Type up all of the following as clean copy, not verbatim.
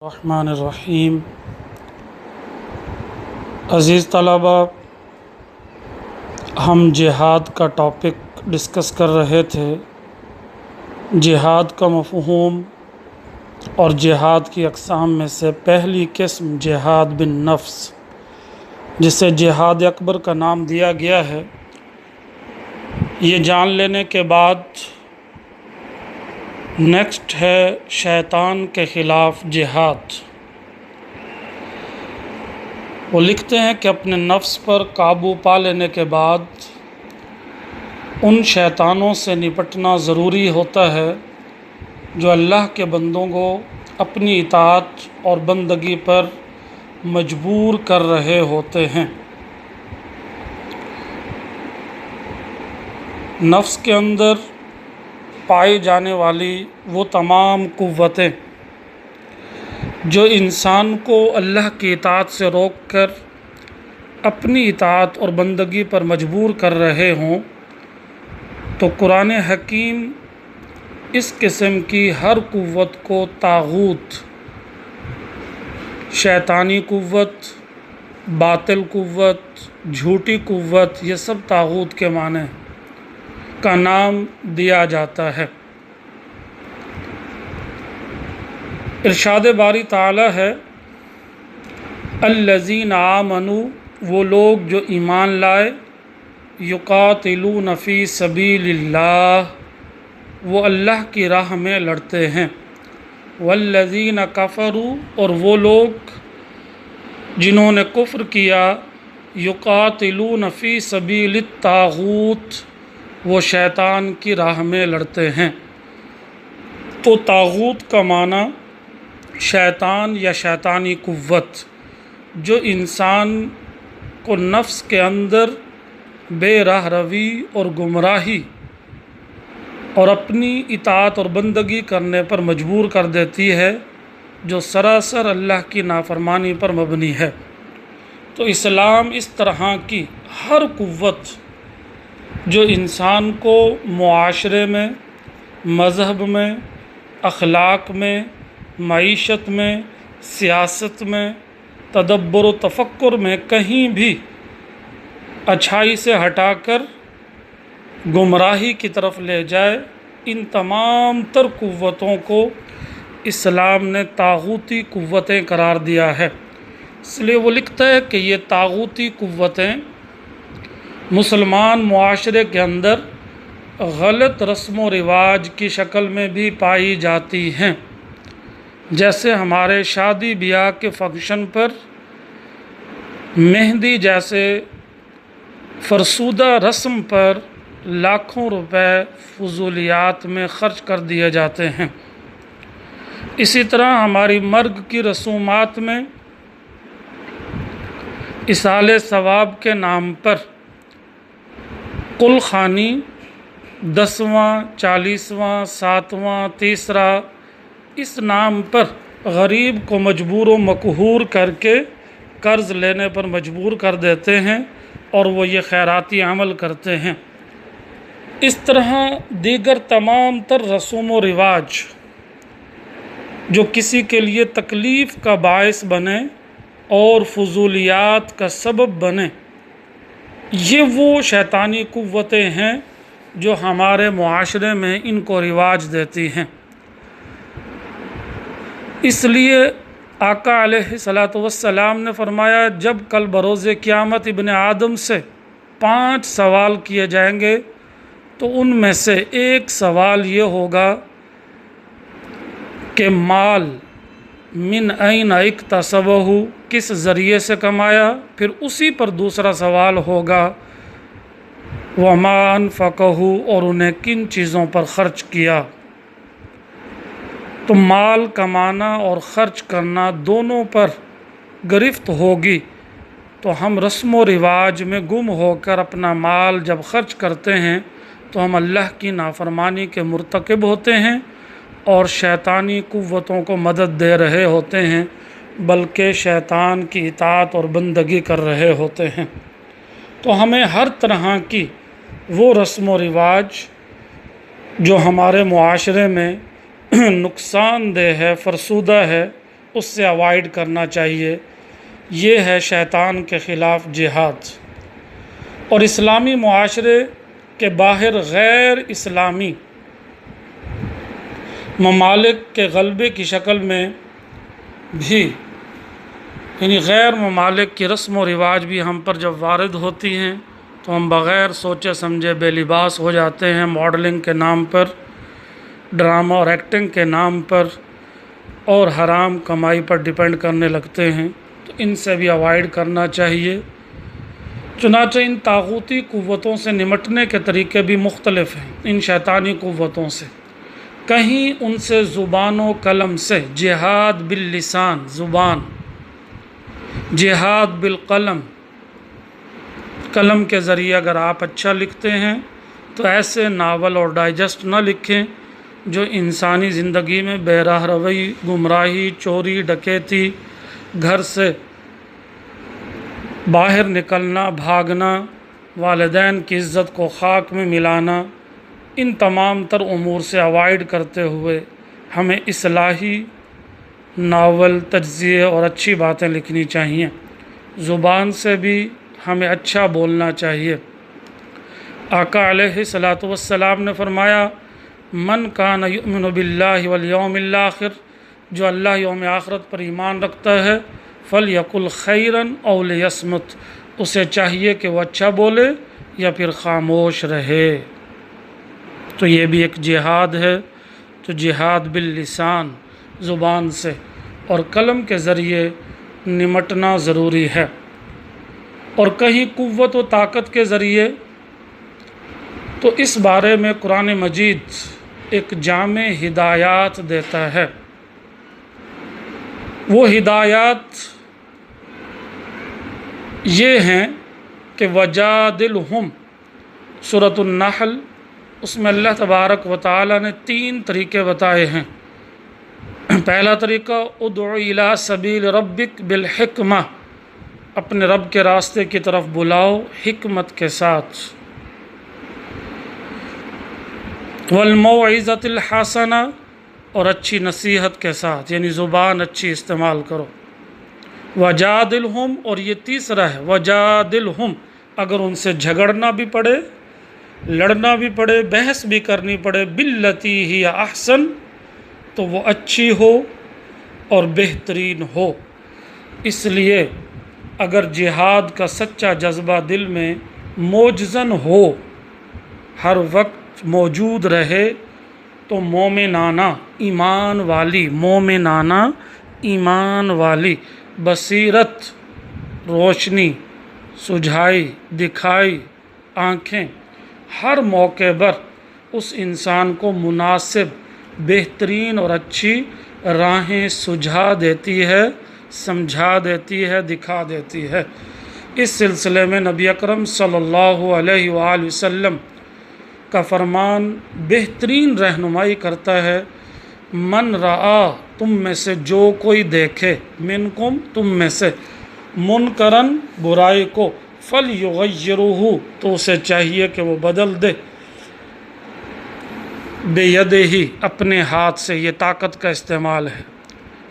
الرحمن الرحیم۔ عزیز طلبہ، ہم جہاد کا ٹاپک ڈسکس کر رہے تھے۔ جہاد کا مفہوم اور جہاد کی اقسام میں سے پہلی قسم جہاد بالنفس، جسے جہاد اکبر کا نام دیا گیا ہے، یہ جان لینے کے بعد نیکسٹ ہے شیطان کے خلاف جہاد۔ وہ لکھتے ہیں کہ اپنے نفس پر قابو پا لینے کے بعد ان شیطانوں سے نپٹنا ضروری ہوتا ہے جو اللہ کے بندوں کو اپنی اطاعت اور بندگی پر مجبور کر رہے ہوتے ہیں۔ نفس کے اندر پائی جانے والی وہ تمام قوتیں جو انسان کو اللہ کی اطاعت سے روک کر اپنی اطاعت اور بندگی پر مجبور کر رہے ہوں، تو قرآن حکیم اس قسم کی ہر قوت کو طاغوت، شیطانی قوت، باطل قوت، جھوٹی قوت، یہ سب طاغوت کے معنی کا نام دیا جاتا ہے۔ ارشاد باری تعالی ہے، الذین آمنوا، وہ لوگ جو ایمان لائے، یقاتلون فی سبیل اللہ، وہ اللہ کی راہ میں لڑتے ہیں، والذین کفروا، اور وہ لوگ جنہوں نے کفر کیا، یقاتلون فی سبیل الطاغوت، وہ شیطان کی راہ میں لڑتے ہیں۔ تو طاغوت کا معنی شیطان یا شیطانی قوت، جو انسان کو نفس کے اندر بے راہ روی اور گمراہی اور اپنی اطاعت اور بندگی کرنے پر مجبور کر دیتی ہے، جو سراسر اللہ کی نافرمانی پر مبنی ہے۔ تو اسلام اس طرح کی ہر قوت جو انسان کو معاشرے میں، مذہب میں، اخلاق میں، معیشت میں، سیاست میں، تدبر و تفکر میں کہیں بھی اچھائی سے ہٹا کر گمراہی کی طرف لے جائے، ان تمام تر قوتوں کو اسلام نے طاغوتی قوتیں قرار دیا ہے۔ اس لیے وہ لکھتا ہے کہ یہ طاغوتی قوتیں مسلمان معاشرے کے اندر غلط رسم و رواج کی شکل میں بھی پائی جاتی ہیں، جیسے ہمارے شادی بیاہ کے فنکشن پر مہندی جیسے فرسودہ رسم پر لاکھوں روپے فضولیات میں خرچ کر دیے جاتے ہیں۔ اسی طرح ہماری مرگ کی رسومات میں ایصال ثواب کے نام پر قل خوانی 10واں، 40واں، 7واں، تیسرا، اس نام پر غریب کو مجبور و مقہور کر کے قرض لینے پر مجبور کر دیتے ہیں اور وہ یہ خیراتی عمل کرتے ہیں۔ اس طرح دیگر تمام تر رسوم و رواج جو کسی کے لیے تکلیف کا باعث بنے اور فضولیات کا سبب بنے، یہ وہ شیطانی قوتیں ہیں جو ہمارے معاشرے میں ان کو رواج دیتی ہیں۔ اس لیے آقا علیہ الصلاۃ والسلام نے فرمایا، جب کل بروز قیامت ابن آدم سے 5 سوال کیے جائیں گے تو ان میں سے ایک سوال یہ ہوگا کہ مال من این اکتسبہ، کس ذریعے سے کمایا، پھر اسی پر دوسرا سوال ہوگا وما انفقہ، اور انہیں کن چیزوں پر خرچ کیا۔ تو مال کمانا اور خرچ کرنا دونوں پر گرفت ہوگی، تو ہم رسم و رواج میں گم ہو کر اپنا مال جب خرچ کرتے ہیں تو ہم اللہ کی نافرمانی کے مرتکب ہوتے ہیں اور شیطانی قوتوں کو مدد دے رہے ہوتے ہیں، بلکہ شیطان کی اطاعت اور بندگی کر رہے ہوتے ہیں۔ تو ہمیں ہر طرح کی وہ رسم و رواج جو ہمارے معاشرے میں نقصان دہ ہے، فرسودہ ہے، اس سے اوائڈ کرنا چاہیے۔ یہ ہے شیطان کے خلاف جہاد۔ اور اسلامی معاشرے کے باہر غیر اسلامی ممالک کے غلبے کی شکل میں بھی، یعنی غیر ممالک کی رسم و رواج بھی ہم پر جب وارد ہوتی ہیں تو ہم بغیر سوچے سمجھے بے لباس ہو جاتے ہیں، ماڈلنگ کے نام پر، ڈرامہ اور ایکٹنگ کے نام پر، اور حرام کمائی پر ڈیپینڈ کرنے لگتے ہیں۔ تو ان سے بھی اوائڈ کرنا چاہیے۔ چنانچہ ان طاغوتی قوتوں سے نمٹنے کے طریقے بھی مختلف ہیں۔ ان شیطانی قوتوں سے کہیں ان سے زبان و قلم سے، جہاد باللسان زبان، جہاد بالقلم قلم کے ذریعے۔ اگر آپ اچھا لکھتے ہیں تو ایسے ناول اور ڈائجسٹ نہ لکھیں جو انسانی زندگی میں بے راہ روی، گمراہی، چوری، ڈکیتی، گھر سے باہر نکلنا، بھاگنا، والدین کی عزت کو خاک میں ملانا، ان تمام تر امور سے اوائڈ کرتے ہوئے ہمیں اصلاحی ناول، تجزیے اور اچھی باتیں لکھنی چاہیے۔ زبان سے بھی ہمیں اچھا بولنا چاہیے۔ آقا علیہ الصلاۃ والسلام نے فرمایا، من کان یؤمن باللہ والیوم الآخر، جو اللہ یوم آخرت پر ایمان رکھتا ہے، فلیقل خیرا او لیصمت، اسے چاہیے کہ وہ اچھا بولے یا پھر خاموش رہے۔ تو یہ بھی ایک جہاد ہے۔ تو جہاد باللسان زبان سے اور قلم کے ذریعے نمٹنا ضروری ہے۔ اور کہیں قوت و طاقت کے ذریعے، تو اس بارے میں قرآن مجید ایک جامع ہدایات دیتا ہے۔ وہ ہدایات یہ ہیں کہ وجادلہم، سورۃ النحل، اس میں اللہ تبارک و تعالی نے 3 طریقے بتائے ہیں۔ پہلا طریقہ، ادع الی سبیل ربک بالحکمہ، اپنے رب کے راستے کی طرف بلاؤ حکمت کے ساتھ، والموعظۃ الحسنہ، اور اچھی نصیحت کے ساتھ، یعنی زبان اچھی استعمال کرو۔ وجادلہم، اور یہ تیسرا ہے وجادلہم، اگر ان سے جھگڑنا بھی پڑے، لڑنا بھی پڑے، بحث بھی کرنی پڑے، باللتی ہی احسن، تو وہ اچھی ہو اور بہترین ہو۔ اس لیے اگر جہاد کا سچا جذبہ دل میں موجزن ہو، ہر وقت موجود رہے، تو مومنانہ ایمان والی، مومنانہ ایمان والی بصیرت، روشنی، سجھائی، دکھائی آنکھیں ہر موقع پر اس انسان کو مناسب، بہترین اور اچھی راہیں سجھا دیتی ہے، سمجھا دیتی ہے، دکھا دیتی ہے۔ اس سلسلے میں نبی اکرم صلی اللہ علیہ وآلہ وسلم کا فرمان بہترین رہنمائی کرتا ہے، من رآ، تم میں سے جو کوئی دیکھے، منکم، تم میں سے، منکرن، برائی کو، فلیغیرہ، تو اسے چاہیے کہ وہ بدل دے، بیدہ، اپنے ہاتھ سے۔ یہ طاقت کا استعمال ہے۔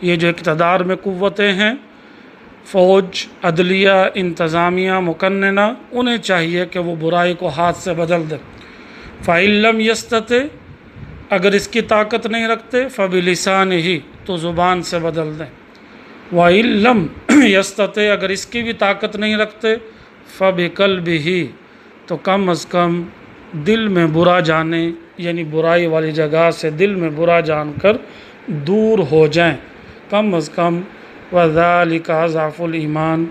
یہ جو اقتدار میں قوتیں ہیں، فوج، عدلیہ، انتظامیہ، مقننہ، انہیں چاہیے کہ وہ برائی کو ہاتھ سے بدل دے۔ فَإِن لَّمْ يَسْتَطِعْ، اگر اس کی طاقت نہیں رکھتے، فَبِلِسَانِهِ، تو زبان سے بدل دیں۔ وَإِن لَّمْ يَسْتَطِعْ، اگر اس کی بھی طاقت نہیں رکھتے، فَبِقَلْبِهِ، تو کم از کم دل میں برا جانے، یعنی برائی والی جگہ سے دل میں برا جان کر دور ہو جائیں، کم از کم۔ وَذَلِكَ أَضْعَفُ الْإِيمَانِ،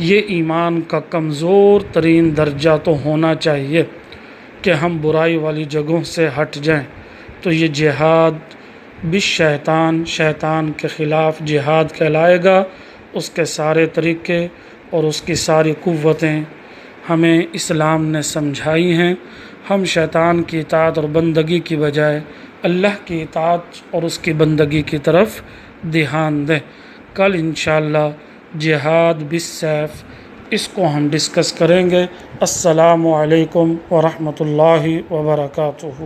یہ ایمان کا کمزور ترین درجہ تو ہونا چاہیے کہ ہم برائی والی جگہوں سے ہٹ جائیں۔ تو یہ جہاد بالشیطان، شیطان کے خلاف جہاد کہلائے گا۔ اس کے سارے طریقے اور اس کی ساری قوتیں ہمیں اسلام نے سمجھائی ہیں۔ ہم شیطان کی اطاعت اور بندگی کی بجائے اللہ کی اطاعت اور اس کی بندگی کی طرف دھیان دیں۔ کل انشاءاللہ جہاد بالسیف، اس کو ہم ڈسکس کریں گے۔ السلام علیکم ورحمۃ اللہ وبرکاتہ۔